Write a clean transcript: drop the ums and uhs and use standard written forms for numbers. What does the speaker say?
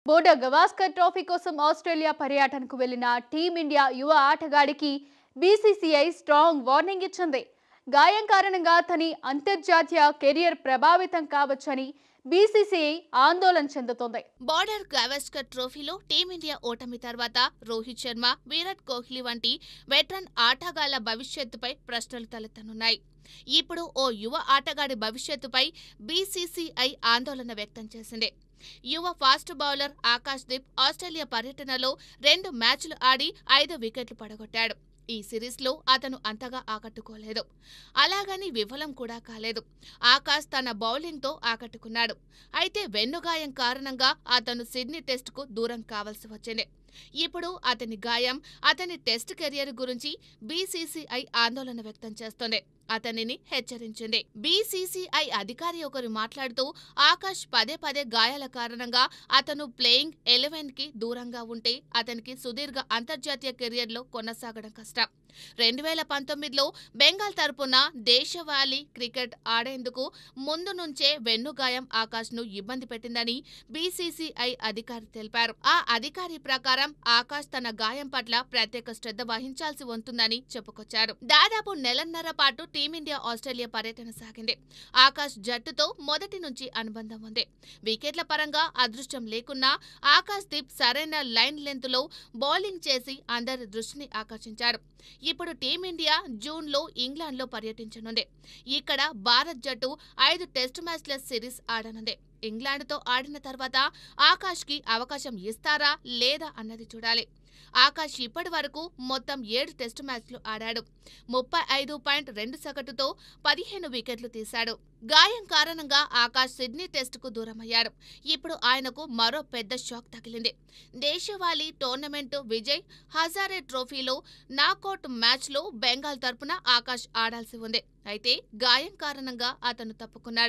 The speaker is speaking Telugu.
బోర్డర్ గవాస్కర్ ట్రోఫీ కోసం ఆస్ట్రేలియా పర్యటనకు వెళ్లిన టీమిండియా యువ ఆటగాడికి బీసీసీఐ స్ట్రాంగ్ వార్నింగ్ ఇచ్చింది. గాయం కారణంగా తన అంతర్జాతీయ కెరీర్ ప్రభావితం కావచ్చని బీసీసీఐ ఆందోళన చెందుతోంది. బోర్డర్ గవాస్కర్ ట్రోఫీలో టీమిండియా ఓటమి తర్వాత రోహిత్ శర్మ, విరాట్ కోహ్లీ వంటి వెటరన్ ఆటగాళ్ల భవిష్యత్తుపై ప్రశ్నలు తలెత్తనున్నాయి. ఇప్పుడు ఓ యువ ఆటగాడి భవిష్యత్తుపై బీసీసీఐ ఆందోళన వ్యక్తం చేసింది. యువ fast bowler Akash Deep Australia పర్యటనలో 2 మ్యాచ్లు ఆడి 5 వికెట్లు పడగొట్టాడు. ఈ సిరీస్లో అతను అంతగా ఆకట్టుకోలేదు. అలాగని విఫలం కూడా కాలేదు. ఆకాశ్ తన బౌలింగ్తో ఆకట్టుకున్నాడు. అయితే వెన్నుగాయం కారణంగా అతను సిడ్నీ టెస్టుకు దూరం కావాల్సి వచ్చింది. ఇప్పుడు అతని గాయం, అతని టెస్ట్ కెరియర్ గురించి బీసీసీఐ ఆందోళన వ్యక్తం చేస్తోంది. అతనిని హెచ్చరించింది. బీసీసీఐ అధికారి ఒకరు మాట్లాడుతూ ఆకాశ్ పదే పదే గాయాల కారణంగా అతను ప్లేయింగ్ 11కి దూరంగా ఉంటే అతనికి సుదీర్ఘ అంతర్జాతీయ కెరియర్లో కొనసాగడం కష్టం. 2019లో బెంగాల్ తరపున దేశవాళీ క్రికెట్ ఆడేందుకు ముందు నుంచే వెన్నుగాయం ఆకాశ్ను ఇబ్బంది పెట్టిందని బీసీసీఐ అధికారి తెలిపారు. ఆ అధికారి ప్రకారం ఆకాశ్ తన గాయం పట్ల ప్రత్యేక శ్రద్ధ వహించాల్సి ఉంటుందని చెప్పుకొచ్చారు. దాదాపు నెలన్నర పాటు టీమిండియా ఆస్ట్రేలియా పర్యటన సాగింది. ఆకాశ్ జట్టుతో మొదటి నుంచి అనుబంధం ఉంది. వికెట్ల పరంగా అదృష్టం లేకున్నా ఆకాశ్ దీప్ సరైన లైన్ లెంత్లో బౌలింగ్ చేసి అందరి దృష్టిని ఆకర్షించారు. ఇప్పుడు టీమిండియా జూన్లో ఇంగ్లాండ్లో పర్యటించనుంది. ఇక్కడ భారత్ జట్టు 5 టెస్టు మ్యాచ్ల సిరీస్ ఆడనుంది. ఇంగ్లాండ్తో ఆడిన తర్వాత ఆకాశ్కి అవకాశం ఇస్తారా లేదా అన్నది చూడాలి. ఆకాశ్ ఇప్పటి వరకు మొత్తం 7 టెస్టు మ్యాచ్లు ఆడాడు. 35.2 సగటుతో 15 వికెట్లు తీశాడు. గాయం కారణంగా ఆకాశ్ సిడ్నీ టెస్టుకు దూరమయ్యాడు. ఇప్పుడు ఆయనకు మరో పెద్ద షాక్ తగిలింది. దేశవాళీ టోర్నమెంటు విజయ్ హజారే ట్రోఫీలో నాకౌట్ మ్యాచ్లో బెంగాల్ తరపున ఆకాశ్ ఆడాల్సి ఉంది. అయితే గాయం కారణంగా అతను తప్పుకున్నాడు.